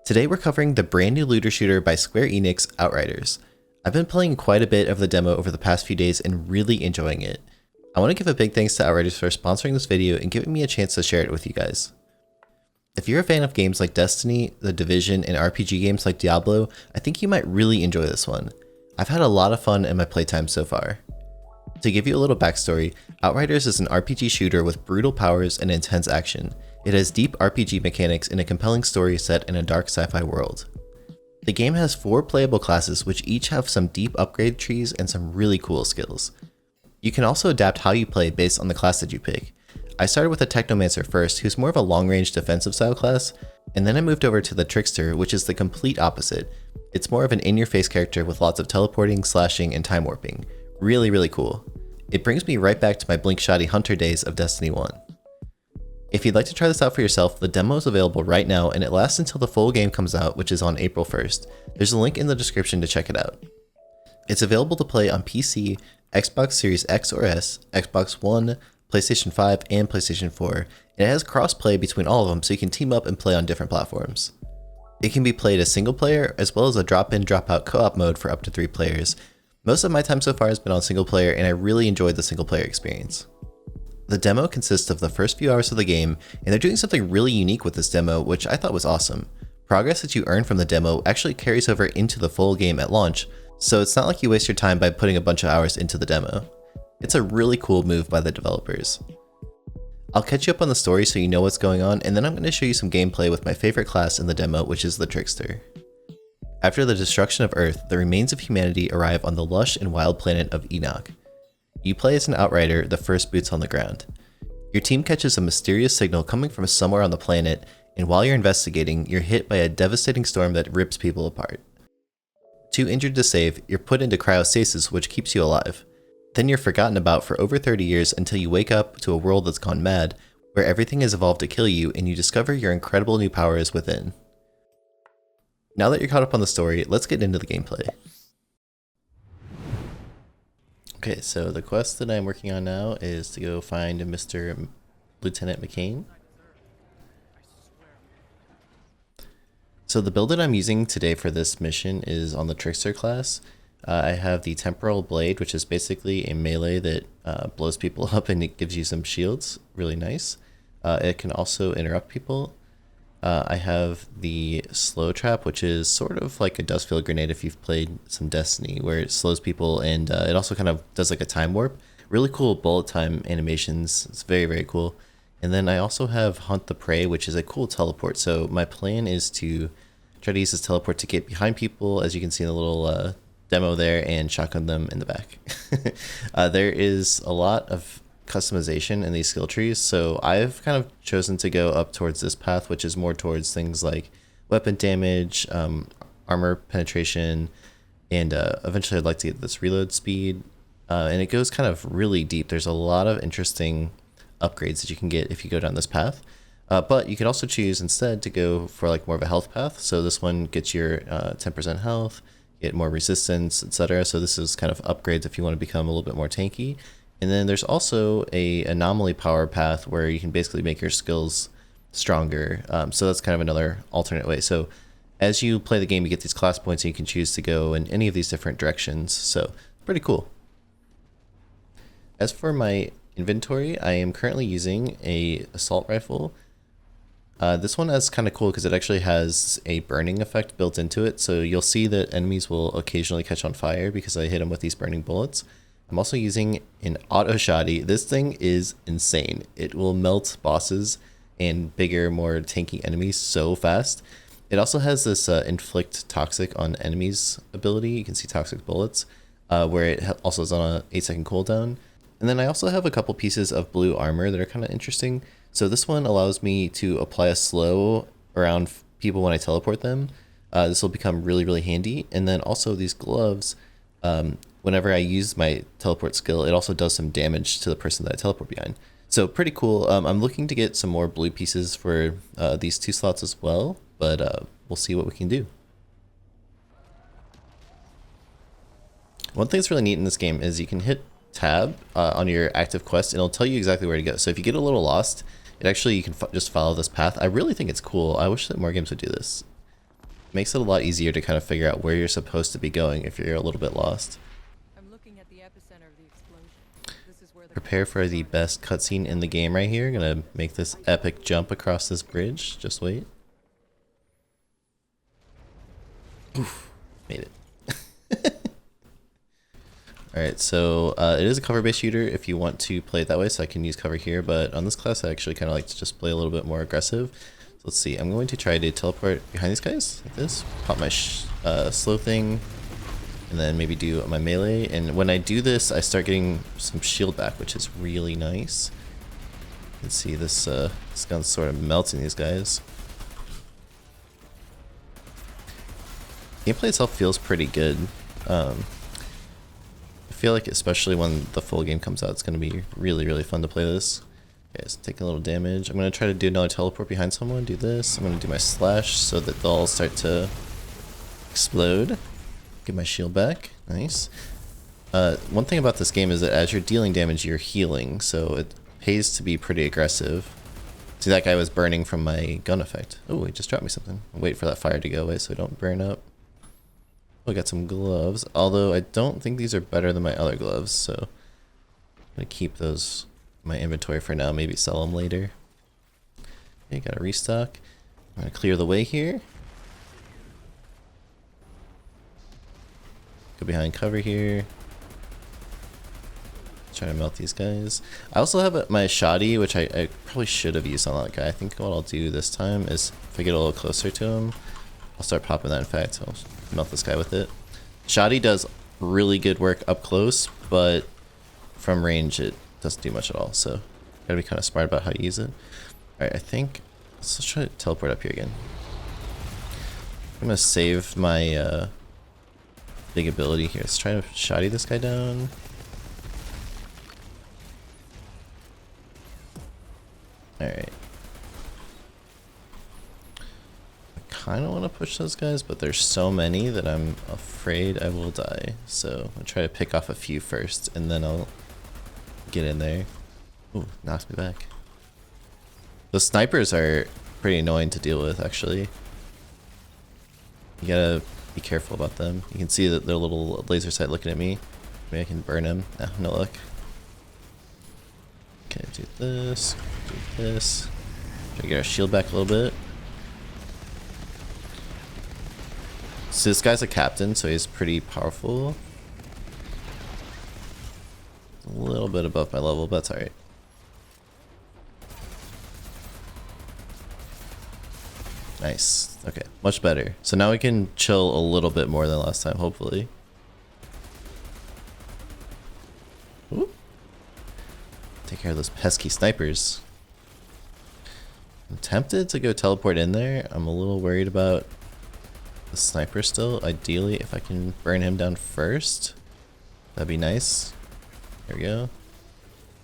Today we're covering the brand new looter shooter by Square Enix, Outriders. I've been playing quite a bit of the demo over the past few days and really enjoying it. I want to give a big thanks to Outriders for sponsoring this video and giving me a chance to share it with you guys. If you're a fan of games like Destiny, The Division, and RPG games like Diablo, I think you might really enjoy this one. I've had a lot of fun in my playtime so far. To give you a little backstory, Outriders is an RPG shooter with brutal powers and intense action. It has deep RPG mechanics and a compelling story set in a dark sci-fi world. The game has 4 playable classes which each have some deep upgrade trees and some really cool skills. You can also adapt how you play based on the class that you pick. I started with a Technomancer first, who's more of a long-range defensive style class, and then I moved over to the Trickster, which is the complete opposite. It's more of an in-your-face character with lots of teleporting, slashing, and time warping. Really cool. It brings me right back to my blink shoddy hunter days of Destiny 1. If you'd like to try this out for yourself, the demo is available right now and it lasts until the full game comes out, which is on April 1st. There's a link in the description to check it out. It's available to play on PC, Xbox Series X or S, Xbox One, PlayStation 5, and PlayStation 4, and it has cross-play between all of them so you can team up and play on different platforms. It can be played as single player, as well as a drop-in, drop-out co-op mode for up to 3 players. Most of my time so far has been on single player, and I really enjoyed the single player experience. The demo consists of the first few hours of the game, and they're doing something really unique with this demo, which I thought was awesome. Progress that you earn from the demo actually carries over into the full game at launch, so it's not like you waste your time by putting a bunch of hours into the demo. It's a really cool move by the developers. I'll catch you up on the story so you know what's going on, and then I'm going to show you some gameplay with my favorite class in the demo, which is the Trickster. After the destruction of Earth, the remains of humanity arrive on the lush and wild planet of Enoch. You play as an outrider, the first boots on the ground. Your team catches a mysterious signal coming from somewhere on the planet, and while you're investigating, you're hit by a devastating storm that rips people apart. Too injured to save, you're put into cryostasis, which keeps you alive. Then you're forgotten about for over 30 years until you wake up to a world that's gone mad, where everything has evolved to kill you and you discover your incredible new powers within. Now that you're caught up on the story, let's get into the gameplay. Okay, so the quest that I'm working on now is to go find Mr. Lieutenant McCain. So the build that I'm using today for this mission is on the Trickster class. I have the Temporal Blade, which is basically a melee that blows people up and it gives you some shields. Really nice. It can also interrupt people. I have the Slow Trap, which is sort of like a dust field grenade if you've played some Destiny, where it slows people and it also kind of does like a time warp. Really cool bullet time animations. It's very cool. And then I also have Hunt the Prey, which is a cool teleport. So my plan is to try to use this teleport to get behind people, as you can see in the little demo there, and shotgun them in the back. There is a lot of customization in these skill trees, so I've kind of chosen to go up towards this path, which is more towards things like weapon damage, armor penetration, and eventually I'd like to get this reload speed, and it goes kind of really deep. There's a lot of interesting upgrades that you can get if you go down this path, but you can also choose instead to go for like more of a health path. So this one gets your 10% health, get more resistance, etc. So this is kind of upgrades if you want to become a little bit more tanky. And then there's also a anomaly power path where you can basically make your skills stronger. So that's kind of another alternate way. So as you play the game, you get these class points and you can choose to go in any of these different directions. So pretty cool. As for my inventory, I am currently using a assault rifle. This one is kind of cool because it actually has a burning effect built into it. So you'll see that enemies will occasionally catch on fire because I hit them with these burning bullets. I'm also using an auto shoddy. This thing is insane. It will melt bosses and bigger, more tanky enemies so fast. It also has this inflict toxic on enemies ability. You can see toxic bullets, where it also is on a 8-second cooldown. And then I also have a couple pieces of blue armor that are kind of interesting. So this one allows me to apply a slow around people when I teleport them. This will become really handy. And then also these gloves, whenever I use my teleport skill, it also does some damage to the person that I teleport behind. So pretty cool. I'm looking to get some more blue pieces for these 2 slots as well, but we'll see what we can do. One thing that's really neat in this game is you can hit tab on your active quest and it'll tell you exactly where to go. So if you get a little lost, it actually, you can just follow this path. I really think it's cool. I wish that more games would do this. makes it a lot easier to kind of figure out where you're supposed to be going if you're a little bit lost. I'm looking at the epicenter of the explosion. This is where the Prepare for the best cutscene in the game right here. Gonna make this epic jump across this bridge. Just wait. Oof, made it. Alright, so it is a cover-based shooter if you want to play it that way, so I can use cover here, but on this class I actually kind of like to just play a little bit more aggressive. So let's see, I'm going to try to teleport behind these guys, like this, pop my slow thing, and then maybe do my melee, and when I do this I start getting some shield back, which is really nice. You can see this, this gun's sort of melting these guys. Gameplay itself feels pretty good. I feel like especially when the full game comes out, it's going to be really fun to play this. Okay, so taking a little damage. I'm going to try to do another teleport behind someone, do this. I'm going to do my slash so that they'll all start to explode. Get my shield back. Nice. One thing about this game is that as you're dealing damage, you're healing, so it pays to be pretty aggressive. See, that guy was burning from my gun effect. Oh, he just dropped me something. I'll wait for that fire to go away so I don't burn up. Oh, I got some gloves, although I don't think these are better than my other gloves, so I'm gonna keep those in my inventory for now, maybe sell them later. Okay, gotta restock. I'm gonna clear the way here. Go behind cover here. Try to melt these guys. I also have my shoddy, which I probably should have used on that guy. I think what I'll do this time is if I get a little closer to him, I'll start popping that. In fact, I'll melt this guy with it. Shoddy does really good work up close, but from range it doesn't do much at all, so gotta be kind of smart about how to use it. Alright, I think let's try to teleport up here again. I'm gonna save my big ability here. Let's try to shoddy this guy down. Alright. Kind of want to push those guys, but there's so many that I'm afraid I will die. So I'll try to pick off a few first, and then I'll get in there. Ooh, knocks me back. The snipers are pretty annoying to deal with, actually. You gotta be careful about them. You can see that their little laser sight looking at me. Maybe I can burn him. Ah, no luck. Okay, do this. Do this. Try to get our shield back a little bit. So this guy's a captain, so he's pretty powerful. A little bit above my level, but that's alright. Nice. Okay, much better. So now we can chill a little bit more than last time, hopefully. Ooh. Take care of those pesky snipers. I'm tempted to go teleport in there. I'm a little worried about the sniper still. Ideally, if I can burn him down first, that'd be nice. There we go.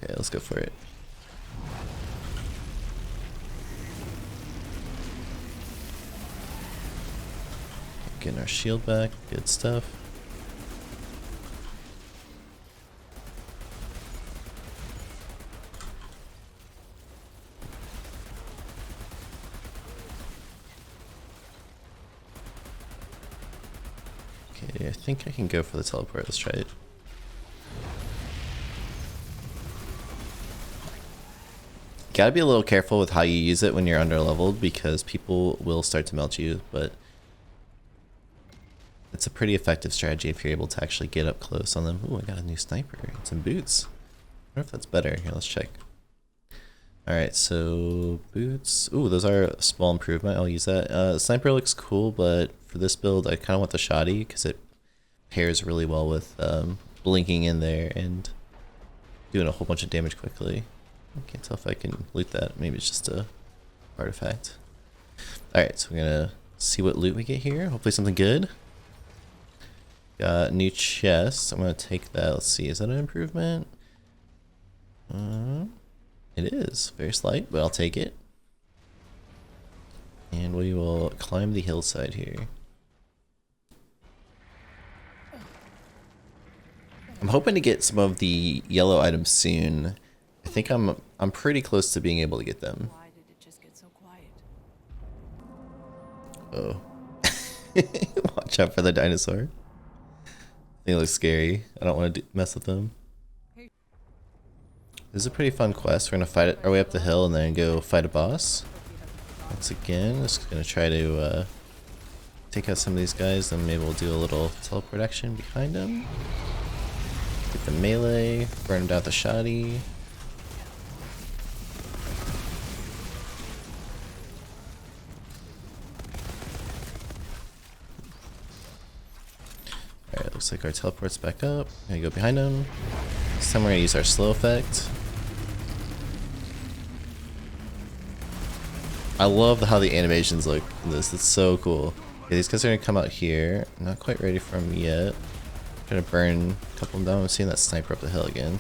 Okay, let's go for it. Getting our shield back. Good stuff. Okay, I think I can go for the teleport. Let's try it. Gotta be a little careful with how you use it when you're under leveled, because people will start to melt you, but it's a pretty effective strategy if you're able to actually get up close on them. Ooh, I got a new sniper and some boots. I wonder if that's better. Here, let's check. Alright, so boots. Ooh, those are a small improvement. I'll use that. Sniper looks cool, but for this build, I kind of want the shoddy because it pairs really well with blinking in there and doing a whole bunch of damage quickly. I can't tell if I can loot that. Maybe it's just a artifact. Alright, so we're gonna see what loot we get here. Hopefully something good. Got a new chest. I'm gonna take that. Let's see, is that an improvement? It is. Very slight, but I'll take it. And we will climb the hillside here. I'm hoping to get some of the yellow items soon. I think I'm pretty close to being able to get them. Why did it just get so quiet? Oh. Watch out for the dinosaur. They look scary. I don't want to mess with them. This is a pretty fun quest. We're gonna fight it our way up the hill and then go fight a boss. Once again, just gonna try to take out some of these guys, then maybe we'll do a little teleport action behind them. Get the melee, burn them down with the shoddy. Alright, looks like our teleport's back up. Gonna go behind them. This time we're gonna use our slow effect. I love how the animations look in this. It's so cool. Okay, these guys are gonna come out here. I'm not quite ready for them yet. I'm gonna burn a couple of them down. I'm seeing that sniper up the hill again.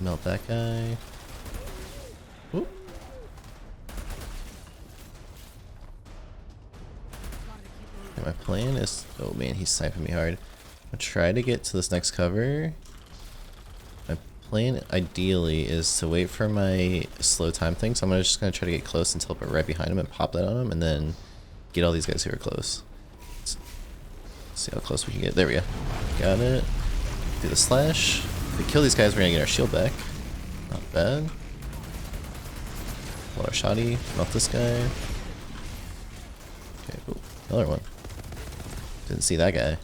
Melt that guy. Oop. Okay, my plan is... Oh man, he's sniping me hard. I'm gonna try to get to this next cover. My plan ideally is to wait for my slow time thing, so I'm just gonna try to get close and teleport right behind him and pop that on him, and then get all these guys who are close. Let's see how close we can get. There we go. Got it. Do the slash. If we kill these guys, we're gonna get our shield back. Not bad. Pull our shoddy. Melt this guy. Okay, ooh, another one. Didn't see that guy.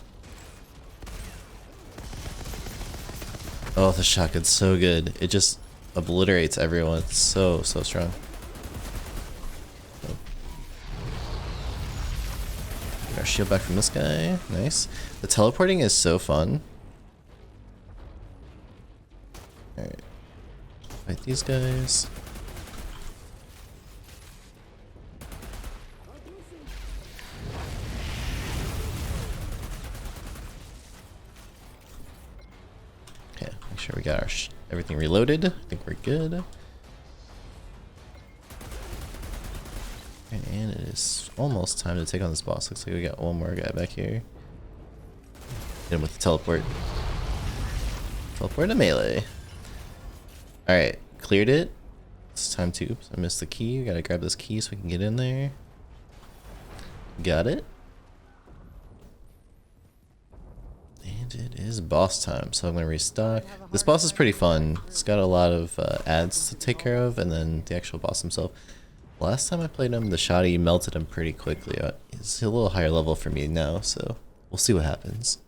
Oh, the shotgun's so good. It just obliterates everyone. It's so strong. Get our shield back from this guy. Nice. The teleporting is so fun. Alright. Fight these guys. Okay, make sure we got our everything reloaded. I think we're good. And it is almost time to take on this boss. Looks like we got one more guy back here. Hit him with the teleport. Teleport to melee. Alright, cleared it. It's time to... Oops, I missed the key. We gotta grab this key so we can get in there. Got it. And it is boss time, so I'm gonna restock. This boss is pretty fun. It's got a lot of ads to take care of, and then the actual boss himself. Last time I played him, the shoddy melted him pretty quickly. It's a little higher level for me now, so we'll see what happens.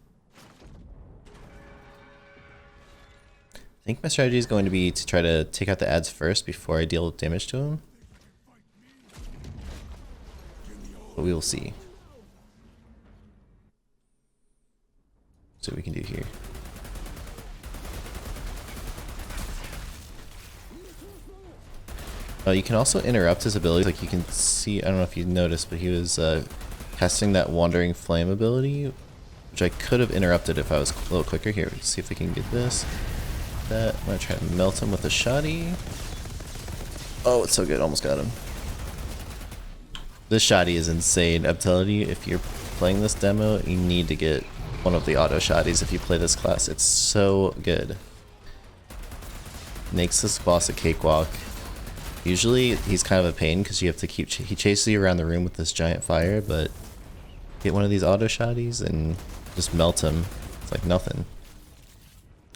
I think my strategy is going to be to try to take out the ads first before I deal damage to him. But we will see. See what we can do here. You can also interrupt his abilities. Like you can see, I don't know if you noticed, but he was casting that Wandering Flame ability, which I could have interrupted if I was a little quicker. Here, let's see if we can get this. That. I'm gonna try to melt him with a shoddy. Oh, it's so good. Almost got him. This shoddy is insane. I'm telling you, if you're playing this demo, you need to get one of the auto shoddies if you play this class. It's so good. Makes this boss a cakewalk. Usually he's kind of a pain because you have to keep he chases you around the room with this giant fire, but get one of these auto shoddies and just melt him. It's like nothing.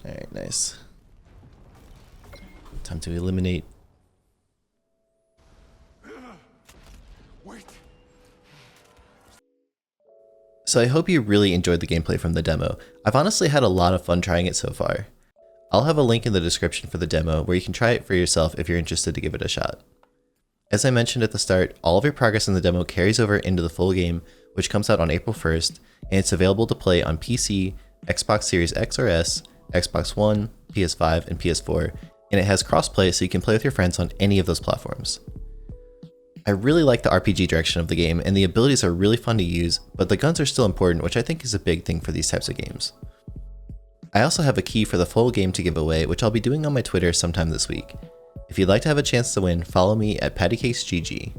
Alright, nice. Time to eliminate. So I hope you really enjoyed the gameplay from the demo. I've honestly had a lot of fun trying it so far. I'll have a link in the description for the demo where you can try it for yourself if you're interested to give it a shot. As I mentioned at the start, all of your progress in the demo carries over into the full game, which comes out on April 1st, and it's available to play on PC, Xbox Series X or S, Xbox One, PS5, and PS4, and it has crossplay so you can play with your friends on any of those platforms. I really like the RPG direction of the game, and the abilities are really fun to use, but the guns are still important, which I think is a big thing for these types of games. I also have a key for the full game to give away, which I'll be doing on my Twitter sometime this week. If you'd like to have a chance to win, follow me at PattyCakesGG.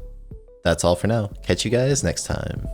That's all for now. Catch you guys next time.